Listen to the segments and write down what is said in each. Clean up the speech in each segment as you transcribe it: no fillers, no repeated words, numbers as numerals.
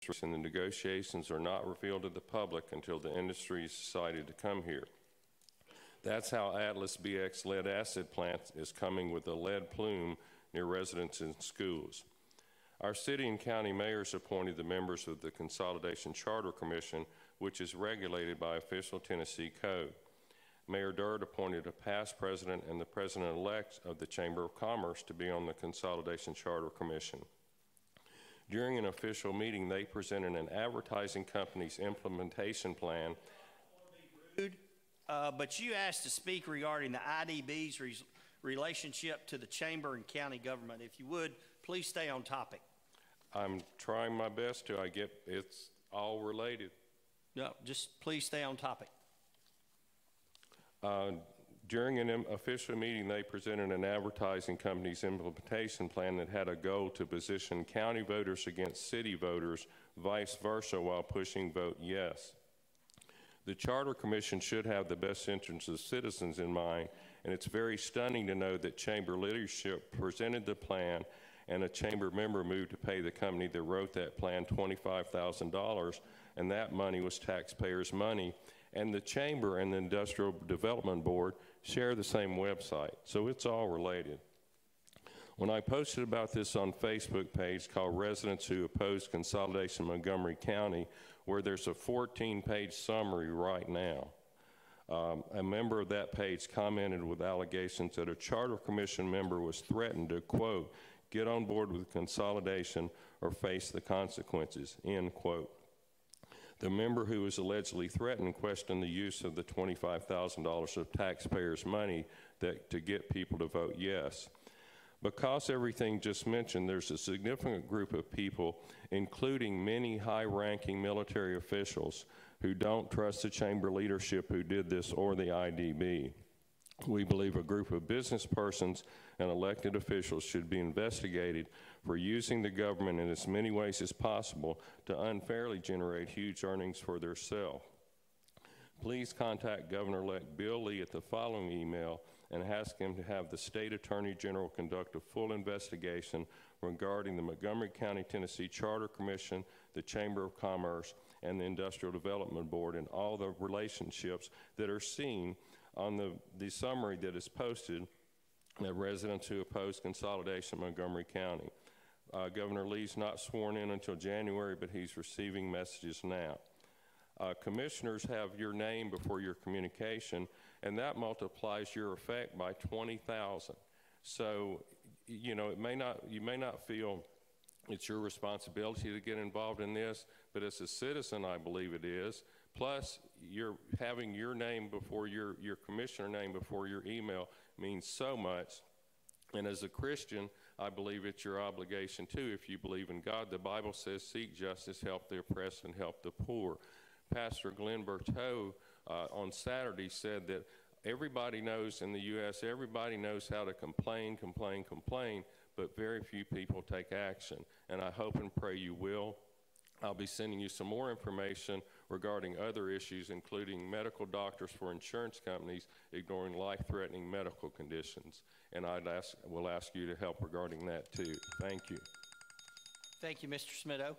and the negotiations are not revealed to the public until the industry has decided to come here. That's how Atlas BX lead acid plant is coming with a lead plume near residents and schools. Our city and county mayors appointed the members of the Consolidation Charter Commission, which is regulated by official Tennessee code. Mayor Durd appointed a past president and the president-elect of the Chamber of Commerce to be on the Consolidation Charter Commission. During an official meeting, they presented an advertising company's implementation plan. But you asked to speak regarding the IDB's relationship to the Chamber and county government. If you would, please stay on topic. I'm trying my best to. It's all related. No, just please stay on topic. During an official meeting, they presented an advertising company's implementation plan that had a goal to position county voters against city voters, vice versa, while pushing vote yes. The Charter Commission should have the best interests of citizens in mind, and it's very stunning to know that Chamber leadership presented the plan and a Chamber member moved to pay the company that wrote that plan $25,000, and that money was taxpayers' money. And the Chamber and the Industrial Development Board share the same website, so it's all related. When I posted about this on Facebook page called Residents Who Oppose Consolidation Montgomery County, where there's a 14-page summary right now, a member of that page commented with allegations that a Charter Commission member was threatened to, quote, get on board with consolidation or face the consequences, end quote. The member who was allegedly threatened questioned the use of the $25,000 of taxpayers' money to get people to vote yes. Because everything just mentioned, there's a significant group of people, including many high-ranking military officials, who don't trust the Chamber leadership who did this or the IDB. We believe a group of business persons and elected officials should be investigated for using the government in as many ways as possible to unfairly generate huge earnings for themselves. Please contact Governor-elect Bill Lee at the following email and ask him to have the State Attorney General conduct a full investigation regarding the Montgomery County, Tennessee Charter Commission, the Chamber of Commerce, and the Industrial Development Board, and all the relationships that are seen on the summary that is posted that Residents Who Oppose Consolidation Montgomery County. Governor Lee's not sworn in until January, but he's receiving messages now. Commissioners have your name before your communication, and that multiplies your effect by 20,000. So, you know, you may not feel it's your responsibility to get involved in this, but as a citizen, I believe it is. Plus, you're having your name before your commissioner name before your email means so much. And as a Christian, I believe it's your obligation too. If you believe in God, the Bible says, seek justice, help the oppressed, and help the poor. Pastor Glenn Berteau on Saturday said that everybody knows in the U.S., everybody knows how to complain, but very few people take action. And I hope and pray you will. I'll be sending you some more information regarding other issues, including medical doctors for insurance companies ignoring life-threatening medical conditions. And will ask you to help regarding that too. Thank you. Thank you, Mr. Smitto.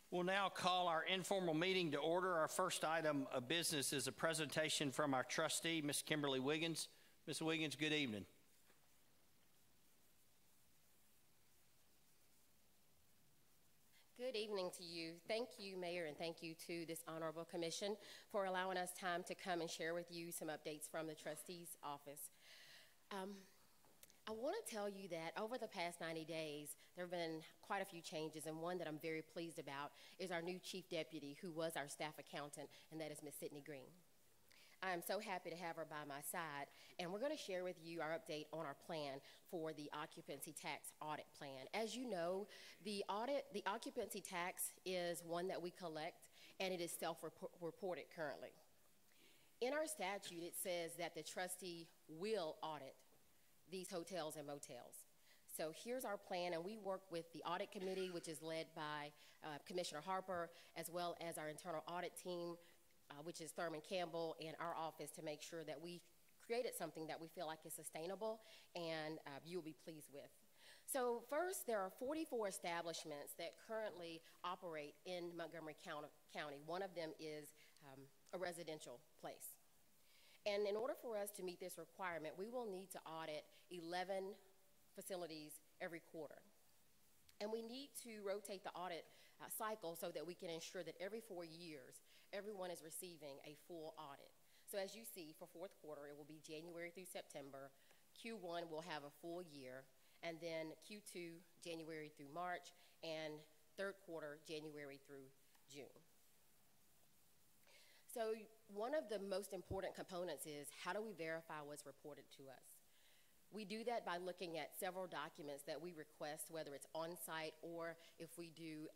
We'll now call our informal meeting to order. Our first item of business is a presentation from our trustee, Ms. Kimberly Wiggins. Ms. Wiggins, good evening. Good evening to you. Thank you, Mayor, and thank you to this Honorable Commission for allowing us time to come and share with you some updates from the trustee's office. I want to tell you that over the past 90 days, there have been quite a few changes, and one that I'm very pleased about is our new chief deputy, who was our staff accountant, and that is Ms. Sydney Green. I'm so happy to have her by my side, and we're going to share with you our update on our plan for the occupancy tax audit plan. As you know, the occupancy tax is one that we collect, and it is self-reported currently. In our statute, it says that the trustee will audit these hotels and motels. So here's our plan, and we work with the audit committee, which is led by Commissioner Harper, as well as our internal audit team, which is Thurman Campbell, and our office, to make sure that we created something that we feel like is sustainable and you'll be pleased with. So first, there are 44 establishments that currently operate in Montgomery County. One of them is a residential place. And in order for us to meet this requirement, we will need to audit 11 facilities every quarter. And we need to rotate the audit cycle so that we can ensure that every 4 years, everyone is receiving a full audit. So as you see, for fourth quarter, it will be January through September. Q1 will have a full year, and then Q2, January through March, and third quarter, January through June. So one of the most important components is, how do we verify what's reported to us? We do that by looking at several documents that we request, whether it's on-site or if we do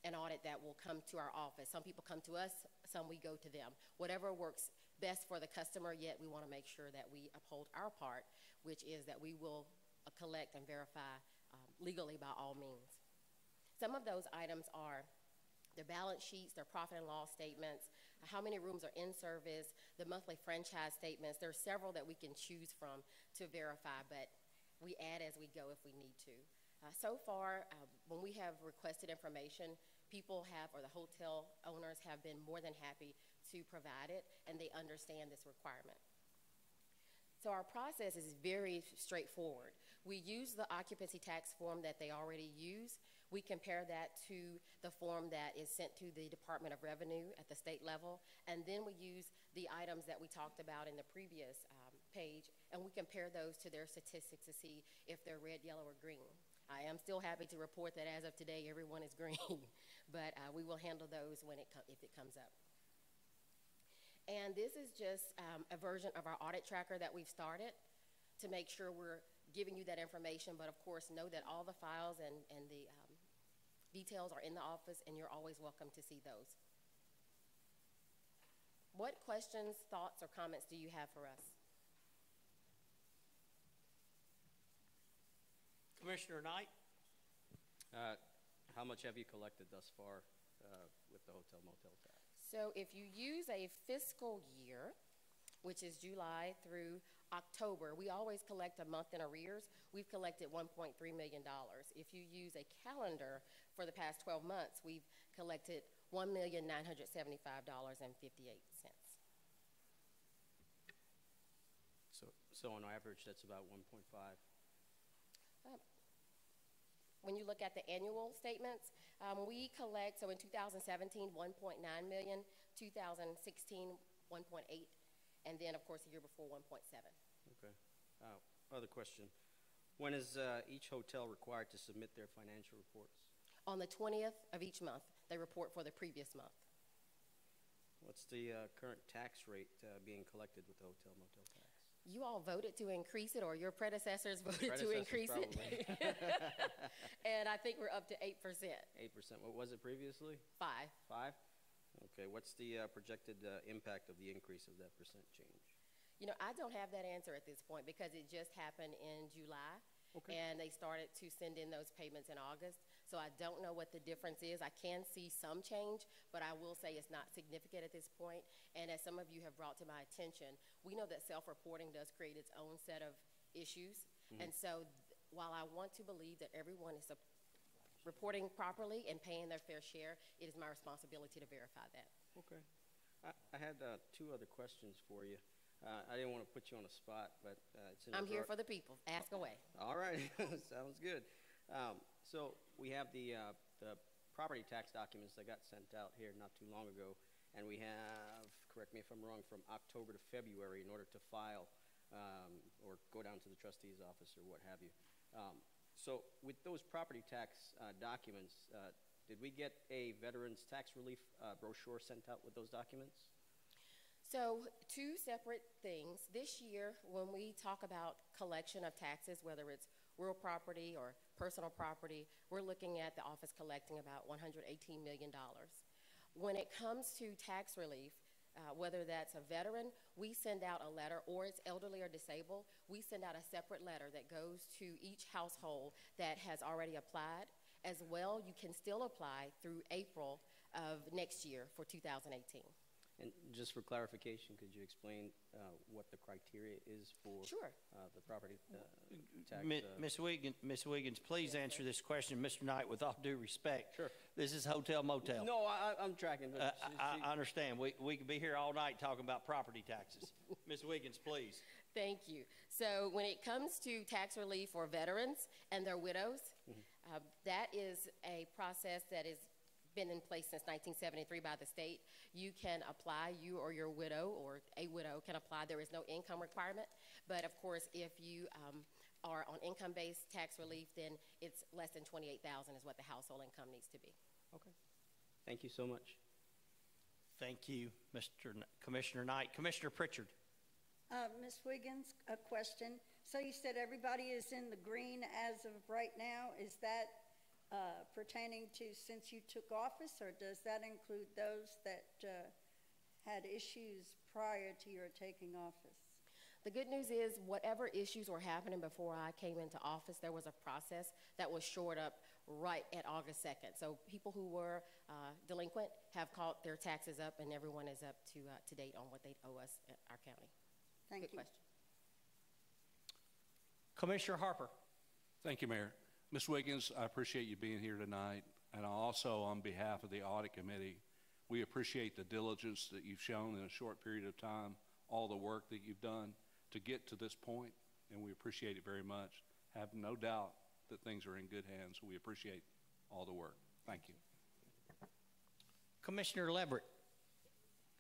an audit that will come to our office. Some people come to us, some we go to them. Whatever works best for the customer, yet we want to make sure that we uphold our part, which is that we will collect and verify legally by all means. Some of those items are their balance sheets, their profit and loss statements, how many rooms are in service, the monthly franchise statements. There are several that we can choose from to verify, but we add as we go if we need to. So far, when we have requested information, people have, or the hotel owners have been more than happy to provide it, and they understand this requirement. So our process is very straightforward. We use the occupancy tax form that they already use. We compare that to the form that is sent to the Department of Revenue at the state level, and then we use the items that we talked about in the previous page, and we compare those to their statistics to see if they're red, yellow, or green. I am still happy to report that as of today, everyone is green, but we will handle those when if it comes up. And this is just a version of our audit tracker that we've started to make sure we're giving you that information, but of course know that all the files and the details are in the office, and you're always welcome to see those. What questions, thoughts, or comments do you have for us? Commissioner Knight? How much have you collected thus far with the hotel motel tax? So if you use a fiscal year, which is July through October, we always collect a month in arrears. We've collected $1.3 million. If you use a calendar for the past 12 months, we've collected $1,975.58. So on average, that's about 1.5. When you look at the annual statements, we collect, so in 2017, 1.9 million, 2016, 1.8, and then, of course, the year before, 1.7. Okay. Other question. When is each hotel required to submit their financial reports? On the 20th of each month, they report for the previous month. What's the current tax rate being collected with the hotel motel tax? You all voted to increase it, or your predecessors voted to increase it. And I think we're up to 8%. 8%. What was it previously? 5%. 5? Okay. What's the projected impact of the increase of that percent change? You know, I don't have that answer at this point because it just happened in July. Okay. And they started to send in those payments in August. So I don't know what the difference is. I can see some change, but I will say it's not significant at this point. And as some of you have brought to my attention, we know that self-reporting does create its own set of issues. Mm-hmm. And so while I want to believe that everyone is reporting properly and paying their fair share, it is my responsibility to verify that. Okay. I had 2 other questions for you. I didn't want to put you on the spot, but it's in I'm here for the people. Ask away. All right. Sounds good. So we have the property tax documents that got sent out here not too long ago, and we have, correct me if I'm wrong, from October to February in order to file or go down to the trustee's office or what have you. So with those property tax documents, did we get a veterans tax relief brochure sent out with those documents? So 2 separate things. This year, when we talk about collection of taxes, whether it's real property or personal property, we're looking at the office collecting about $118 million. When it comes to tax relief, whether that's a veteran, we send out a letter, or it's elderly or disabled, we send out a separate letter that goes to each household that has already applied. As well, you can still apply through April of next year for 2018. And just for clarification, could you explain what the criteria is for Sure. the property tax? Ms. Wiggins, please answer this question, Mr. Knight, with all due respect. Sure. This is hotel motel. No, I'm tracking. But I understand. We could be here all night talking about property taxes. Ms. Wiggins, please. Thank you. So when it comes to tax relief for veterans and their widows, that is a process that has been in place since 1973 by the state. You can apply, you or your widow or a widow can apply. There is no income requirement. But of course, if you are on income-based tax relief, then it's less than $28,000 is what the household income needs to be. Okay. Thank you so much. Thank you, Commissioner Knight. Commissioner Pritchard. Ms. Wiggins, a question. So you said everybody is in the green as of right now. Is that pertaining to since you took office, or does that include those that had issues prior to your taking office? The good news is whatever issues were happening before I came into office, there was a process that was shored up right at August 2nd. So people who were delinquent have caught their taxes up, and everyone is up to date on what they owe us at our county. Thank Good you. question. Commissioner Harper. Thank you, Mayor. Ms. Wiggins, I appreciate you being here tonight. And also, on behalf of the Audit Committee, we appreciate the diligence that you've shown in a short period of time, all the work that you've done to get to this point, and we appreciate it very much. Have no doubt that things are in good hands. We appreciate all the work. Thank you. Commissioner Leverett.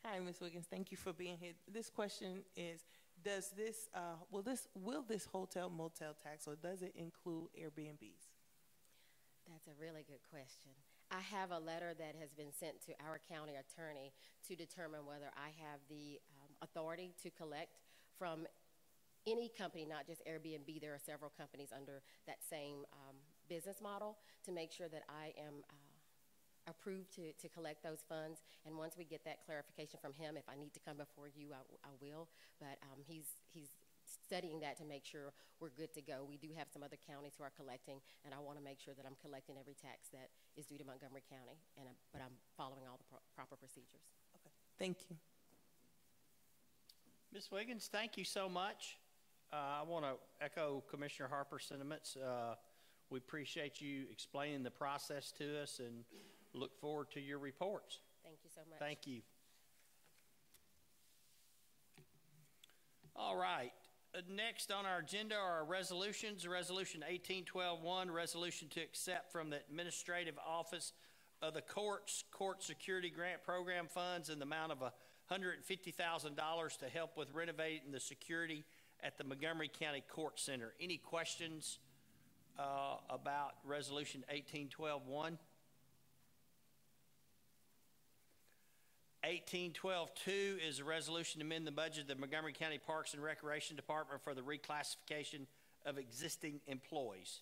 Hi, Ms. Wiggins. Thank you for being here. This question is, does this, will this hotel motel tax, or does it include Airbnbs? That's a really good question. I have a letter that has been sent to our county attorney to determine whether I have the authority to collect from any company, not just Airbnb. There are several companies under that same business model, to make sure that I am approved to collect those funds. And once we get that clarification from him, if I need to come before you, I will. But he's studying that to make sure we're good to go. We do have some other counties who are collecting, and I want to make sure that I'm collecting every tax that is due to Montgomery County, but I'm following all the proper procedures. Okay, thank you. Ms. Wiggins, thank you so much. I want to echo Commissioner Harper's sentiments. We appreciate you explaining the process to us and look forward to your reports. Thank you so much. Thank you. All right. Next on our agenda are resolutions. Resolution 1812-1, resolution to accept from the Administrative Office of the Court Security Grant Program funds in the amount of $150,000 to help with renovating the security at the Montgomery County Court Center. Any questions about Resolution 1812-1? 1812-2 is a resolution to amend the budget of the Montgomery County Parks and Recreation Department for the reclassification of existing employees.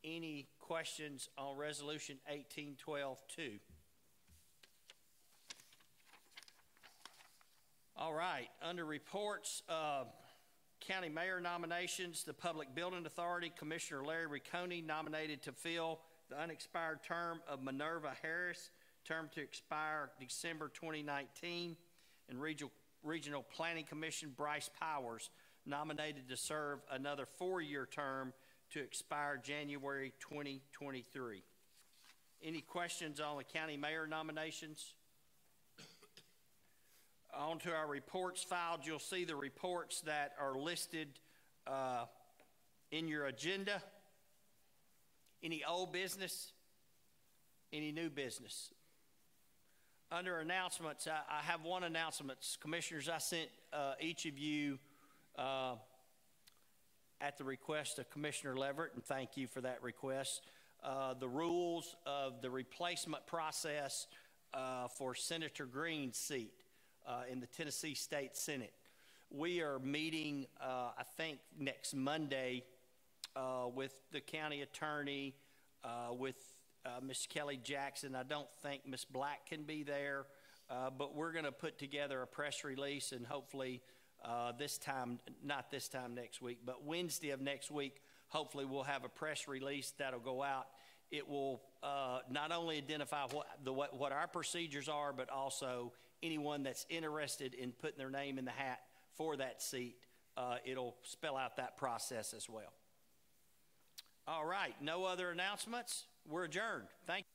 Any questions on Resolution 1812-2? All right, under reports, County Mayor nominations, the Public Building Authority, Commissioner Larry Riccone nominated to fill the unexpired term of Minerva Harris, term to expire December 2019, and Regional Planning Commission, Bryce Powers, nominated to serve another 4-year term to expire January 2023. Any questions on the County Mayor nominations? On to our reports filed. You'll see the reports that are listed in your agenda. Any old business? Any new business? Under announcements, I have one announcement. Commissioners, I sent each of you at the request of Commissioner Leverett, and thank you for that request, the rules of the replacement process for Senator Green's seat in the Tennessee State Senate. We are meeting, I think, next Monday with the county attorney, with Ms. Kelly Jackson. I don't think Ms. Black can be there, but we're going to put together a press release, and hopefully not this time next week, but Wednesday of next week, hopefully we'll have a press release that'll go out. It will not only identify what our procedures are, but also anyone that's interested in putting their name in the hat for that seat, it'll spell out that process as well. All right, no other announcements. We're adjourned. Thank you.